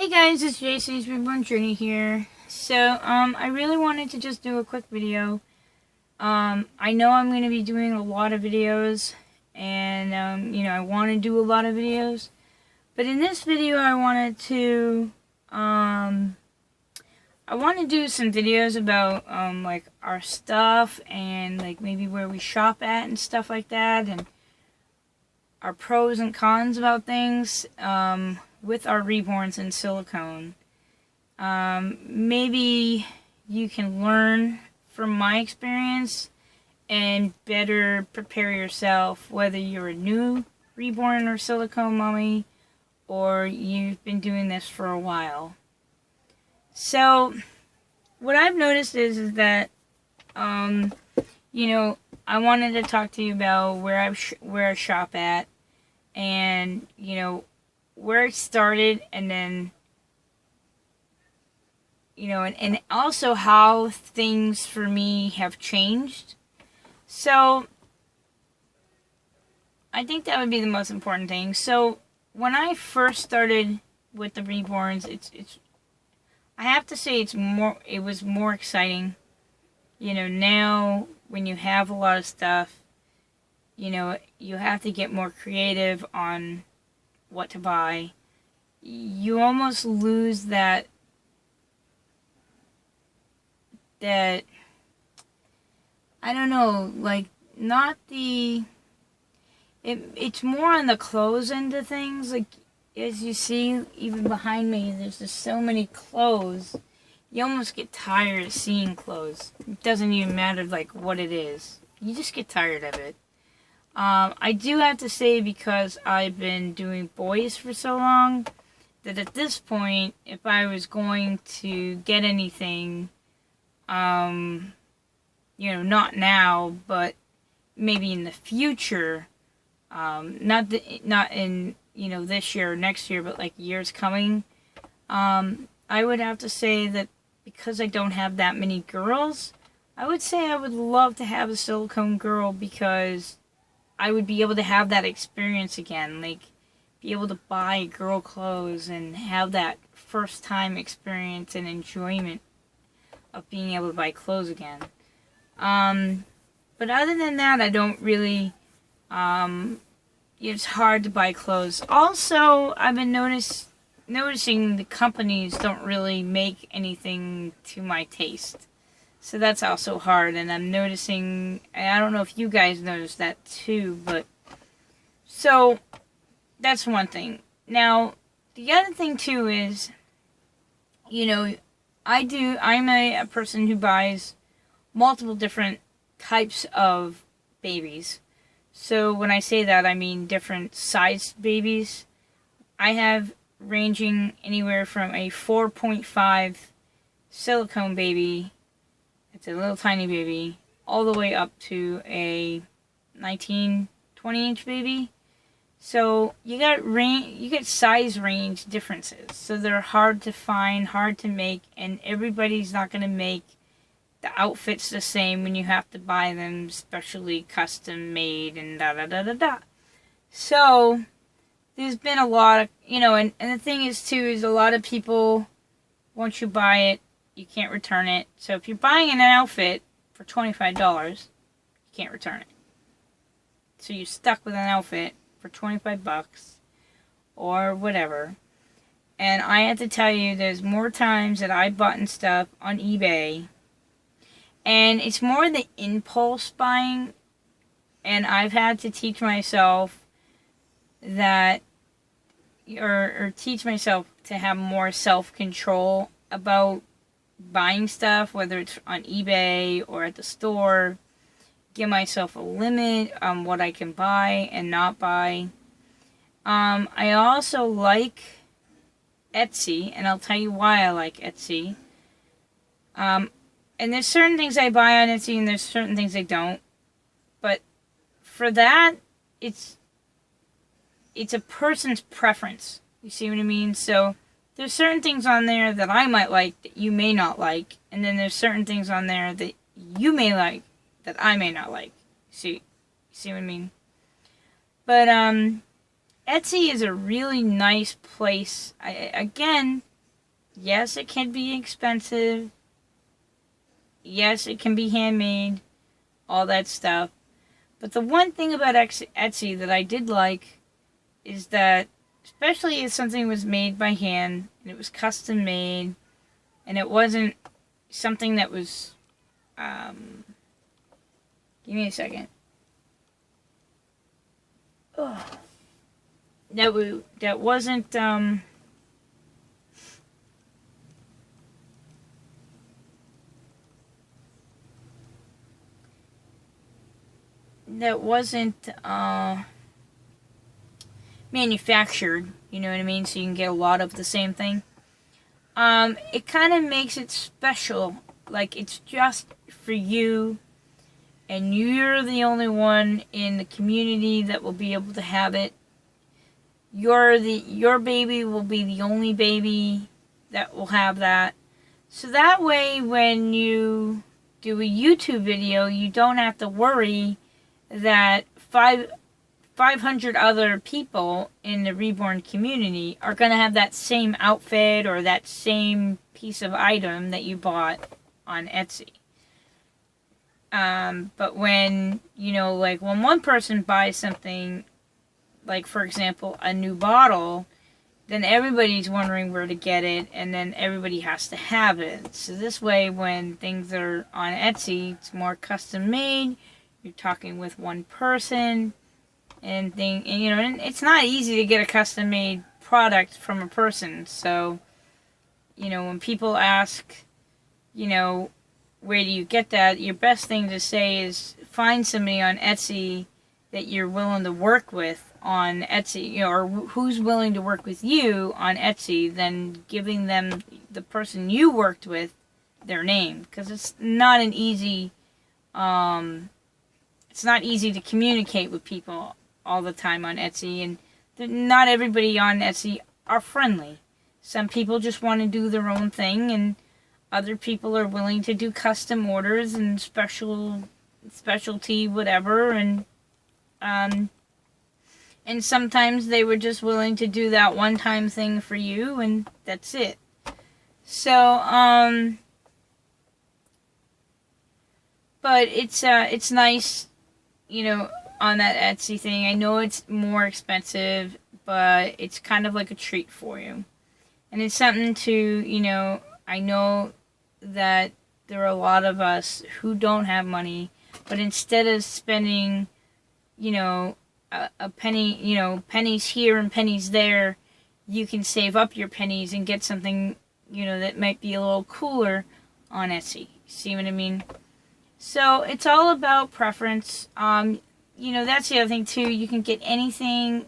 Hey guys, it's Jason's Reborn Journey here. So, I really wanted to just do a quick video. I know I'm going to be doing a lot of videos, and, I want to do a lot of videos. But in this video, I want to do some videos about, like, our stuff, and, like, maybe where we shop at and stuff like that, and our pros and cons about things, with our Reborns in silicone. Maybe you can learn from my experience and better prepare yourself, whether you're a new Reborn or silicone mommy or you've been doing this for a while. So what I've noticed is that I wanted to talk to you about where I shop at, and where it started, and then and also how things for me have changed. So I think that would be the most important thing. So when I first started with the Reborns, it's I have to say it was more exciting. Now when you have a lot of stuff, you have to get more creative on what to buy. You almost lose that I don't know, like, not the it's more on the clothes end of things. Like, as you see, even behind me, there's just so many clothes. You almost get tired of seeing clothes. It doesn't even matter, like, what it is. You just get tired of it. I do have to say, because I've been doing boys for so long, that at this point, if I was going to get anything, not now, but maybe in the future, not in, this year or next year, but like years coming, I would have to say that because I don't have that many girls, I would say I would love to have a silicone girl, because I would be able to have that experience again, like, be able to buy girl clothes and have that first time experience and enjoyment of being able to buy clothes again. But other than that, I don't really, it's hard to buy clothes. Also, I've been noticing the companies don't really make anything to my taste. So that's also hard, and I'm noticing, I don't know if you guys notice that too, but, so, that's one thing. Now, the other thing too is, I'm a person who buys multiple different types of babies. So when I say that, I mean different sized babies. I have ranging anywhere from a 4.5 silicone baby, it's a little tiny baby, all the way up to a 19, 20-inch baby. So you get size range differences. So they're hard to find, hard to make, and everybody's not going to make the outfits the same when you have to buy them specially custom made and da-da-da-da-da. So there's been a lot of, and the thing is too, is a lot of people, once you buy it, you can't return it. So if you're buying an outfit for $25, you can't return it. So you're stuck with an outfit for 25 bucks or whatever. And I have to tell you, there's more times that I bought stuff on eBay, and it's more the impulse buying, and I've had to teach myself that, or teach myself to have more self-control about buying stuff, whether it's on eBay or at the store. Give myself a limit on what I can buy and not buy. I also like Etsy, and I'll tell you why I like Etsy. And there's certain things I buy on Etsy, and there's certain things I don't. But for that, it's a person's preference. You see what I mean? So there's certain things on there that I might like that you may not like, and then there's certain things on there that you may like that I may not like. See what I mean? But Etsy is a really nice place. Again, Yes, it can be expensive. Yes, it can be handmade. All that stuff. But the one thing about Etsy that I did like is that, especially if something was made by hand and it was custom made, and it wasn't something that was, give me a second. Ugh. That wasn't, that wasn't, manufactured, you know what I mean? So you can get a lot of the same thing. It kind of makes it special. Like, it's just for you, and you're the only one in the community that will be able to have it. Your baby will be the only baby that will have that. So that way, when you do a YouTube video, you don't have to worry that 500 other people in the Reborn community are going to have that same outfit or that same piece of item that you bought on Etsy. But when, like when one person buys something, like for example, a new bottle, then everybody's wondering where to get it, and then everybody has to have it. So this way, when things are on Etsy, it's more custom made. You're talking with one person, and it's not easy to get a custom made product from a person. So, when people ask, where do you get that? Your best thing to say is find somebody on Etsy that you're willing to work with on Etsy, or who's willing to work with you on Etsy, then giving them, the person you worked with, their name, because it's not an easy, it's not easy to communicate with people all the time on Etsy, and not everybody on Etsy are friendly. Some people just want to do their own thing, and other people are willing to do custom orders and specialty whatever, and sometimes they were just willing to do that one-time thing for you, and that's it. So, but it's nice, on that Etsy thing. I know it's more expensive, but it's kind of like a treat for you. And it's something to, I know that there are a lot of us who don't have money, but instead of spending, a penny, pennies here and pennies there, you can save up your pennies and get something, that might be a little cooler on Etsy. See what I mean? So it's all about preference. That's the other thing too. You can get anything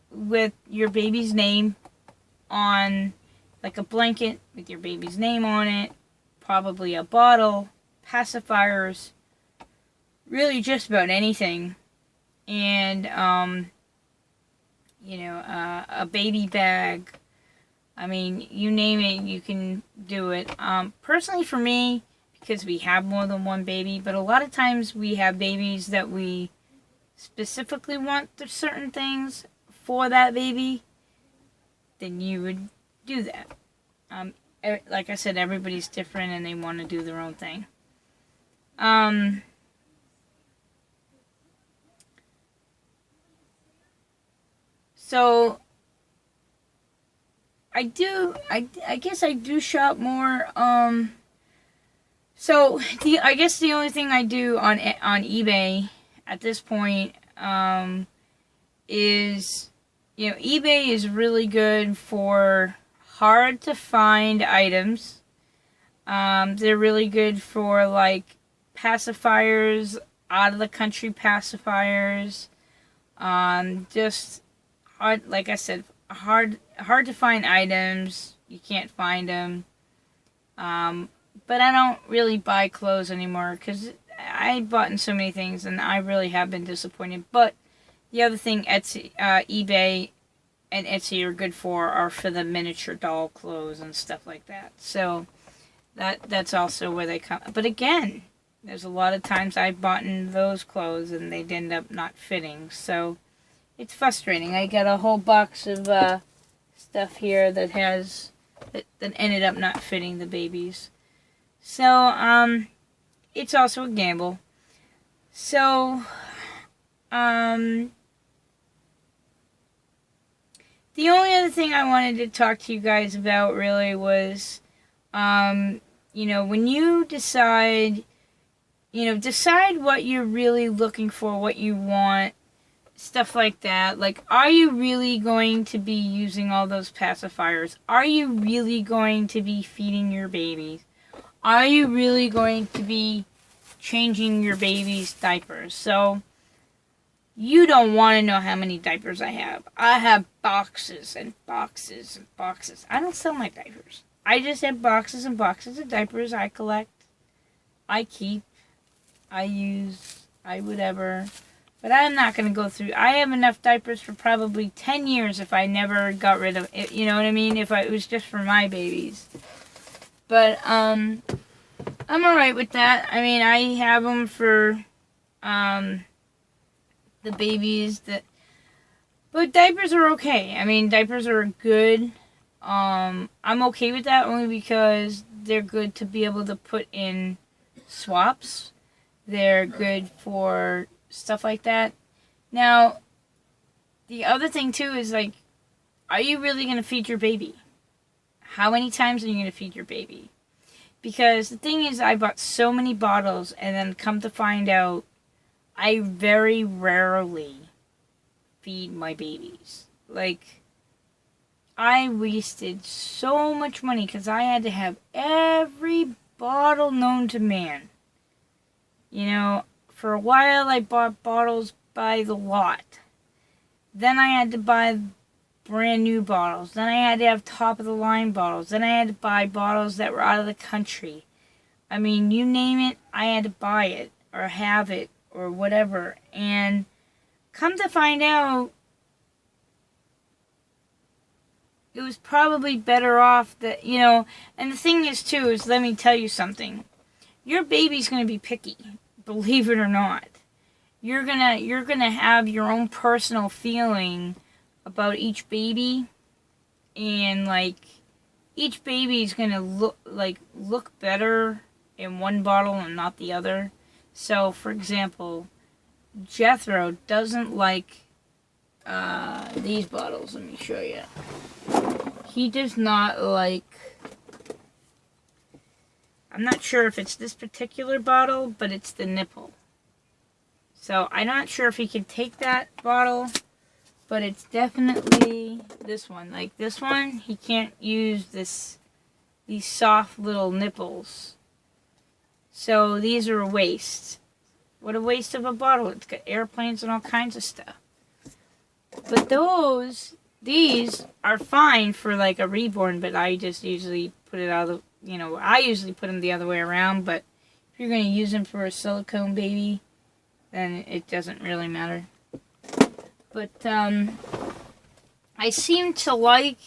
with your baby's name on, like a blanket with your baby's name on it, probably a bottle, pacifiers, really just about anything. And, a baby bag. I mean, you name it, you can do it. Personally for me, because we have more than one baby, but a lot of times we have babies that we specifically want certain things for that baby, then you would do that. Like I said, everybody's different and they want to do their own thing. So I guess I do shop more. So I guess the only thing I do on eBay at this point is, eBay is really good for hard to find items. They're really good for like pacifiers, out of the country pacifiers. Just hard, like I said, hard to find items. You can't find them. But I don't really buy clothes anymore because I bought in so many things and I really have been disappointed. But the other thing Etsy, eBay and Etsy are good for are for the miniature doll clothes and stuff like that. So that's also where they come. But again, there's a lot of times I bought in those clothes and they'd end up not fitting. So it's frustrating. I got a whole box of stuff here that has that ended up not fitting the babies. So, it's also a gamble. So, the only other thing I wanted to talk to you guys about really was, when you decide what you're really looking for, what you want, stuff like that. Like, are you really going to be using all those pacifiers? Are you really going to be feeding your babies? Are you really going to be changing your baby's diapers? So, you don't want to know how many diapers I have. I have boxes and boxes and boxes. I don't sell my diapers. I just have boxes and boxes of diapers I collect, I keep, I use, I whatever. But I'm not going to go through. I have enough diapers for probably 10 years if I never got rid of it. You know what I mean? If it was just for my babies. But, I'm alright with that. I mean, I have them for, the babies that... But diapers are okay. I mean, diapers are good. I'm okay with that only because they're good to be able to put in swaps. They're good for stuff like that. Now, the other thing too is like, are you really going to feed your baby? How many times are you going to feed your baby? Because the thing is, I bought so many bottles and then come to find out, I very rarely feed my babies. Like, I wasted so much money because I had to have every bottle known to man. You know, for a while I bought bottles by the lot. Then I had to buy brand new bottles. Then I had to have top of the line bottles. Then I had to buy bottles that were out of the country. I mean, you name it, I had to buy it or have it or whatever. And come to find out, it was probably better off that, and the thing is too, is let me tell you something. Your baby's going to be picky, believe it or not. You're gonna have your own personal feeling about each baby, and like each baby's gonna look better in one bottle and not the other. So, for example, Jethro doesn't like these bottles. Let me show you. He does not like... I'm not sure if it's this particular bottle, but it's the nipple. So, I'm not sure if he can take that bottle, but it's definitely this one. Like this one, he can't use these soft little nipples. So, these are a waste. What a waste of a bottle. It's got airplanes and all kinds of stuff. But these are fine for like a Reborn, but I just usually put it out of the, I usually put them the other way around, but if you're going to use them for a silicone baby, then it doesn't really matter. But, I seem to like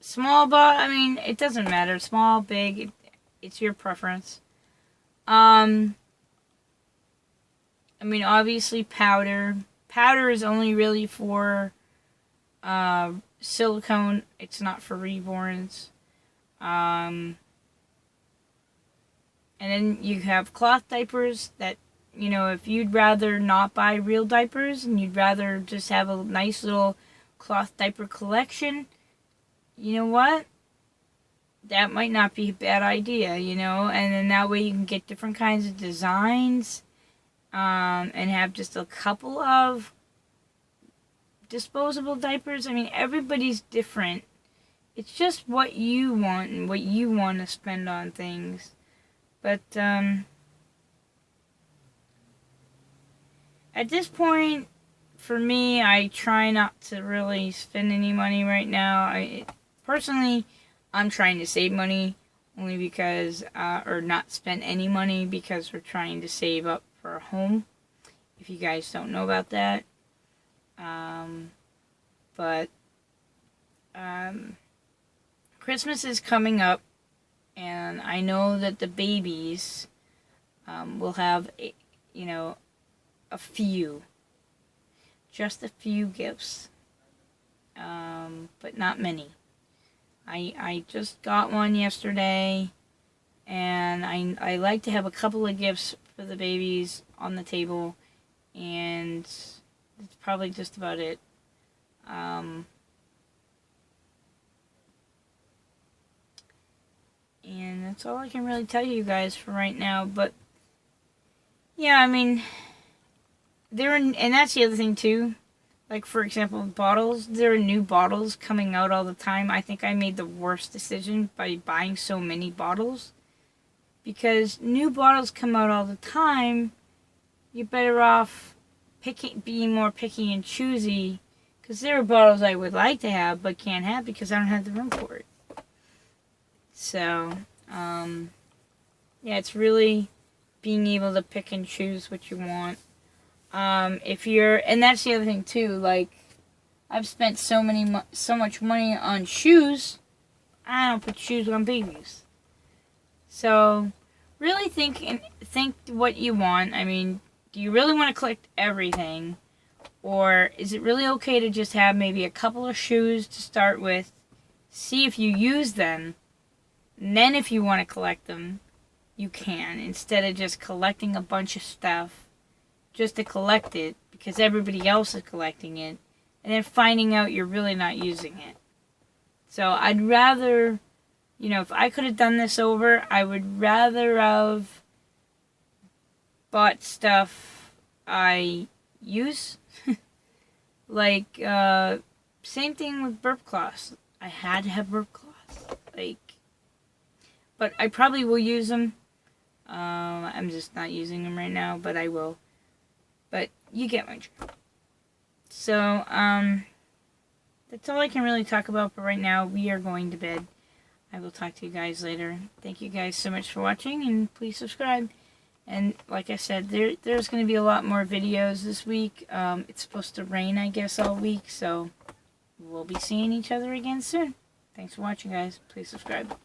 small bottle. I mean, it doesn't matter. Small, big, it's your preference. I mean, obviously powder. Powder is only really for silicone. It's not for Reborns. And then you have cloth diapers that, if you'd rather not buy real diapers and you'd rather just have a nice little cloth diaper collection, you know what? That might not be a bad idea, and then that way you can get different kinds of designs, and have just a couple of disposable diapers. I mean, everybody's different. It's just what you want and what you want to spend on things. But, at this point, for me, I try not to really spend any money right now. Personally, I'm trying to save money only because, or not spend any money because we're trying to save up for a home. If you guys don't know about that. But Christmas is coming up, and I know that the babies will have, just a few gifts, but not many. I just got one yesterday, and I like to have a couple of gifts for the babies on the table, and that's probably just about it. And that's all I can really tell you guys for right now. But yeah, I mean, and that's the other thing too. Like, for example, bottles. There are new bottles coming out all the time. I think I made the worst decision by buying so many bottles. Because new bottles come out all the time. You're better off being more picky and choosy. Because there are bottles I would like to have, but can't have because I don't have the room for it. So, yeah, it's really being able to pick and choose what you want. And that's the other thing too, like, I've spent so much money on shoes, I don't put shoes on babies. So, really think what you want. I mean, do you really want to collect everything? Or is it really okay to just have maybe a couple of shoes to start with, see if you use them, and then if you want to collect them, you can, instead of just collecting a bunch of stuff just to collect it because everybody else is collecting it, and then finding out you're really not using it. So I'd rather, if I could have done this over, I would rather have bought stuff I use. Like, same thing with burp cloths. I had to have burp cloths. But I probably will use them. I'm just not using them right now, but I will. But you get my drift. So, that's all I can really talk about for right now. We are going to bed. I will talk to you guys later. Thank you guys so much for watching, and please subscribe. And like I said, there's going to be a lot more videos this week. It's supposed to rain, I guess, all week, so we'll be seeing each other again soon. Thanks for watching, guys. Please subscribe.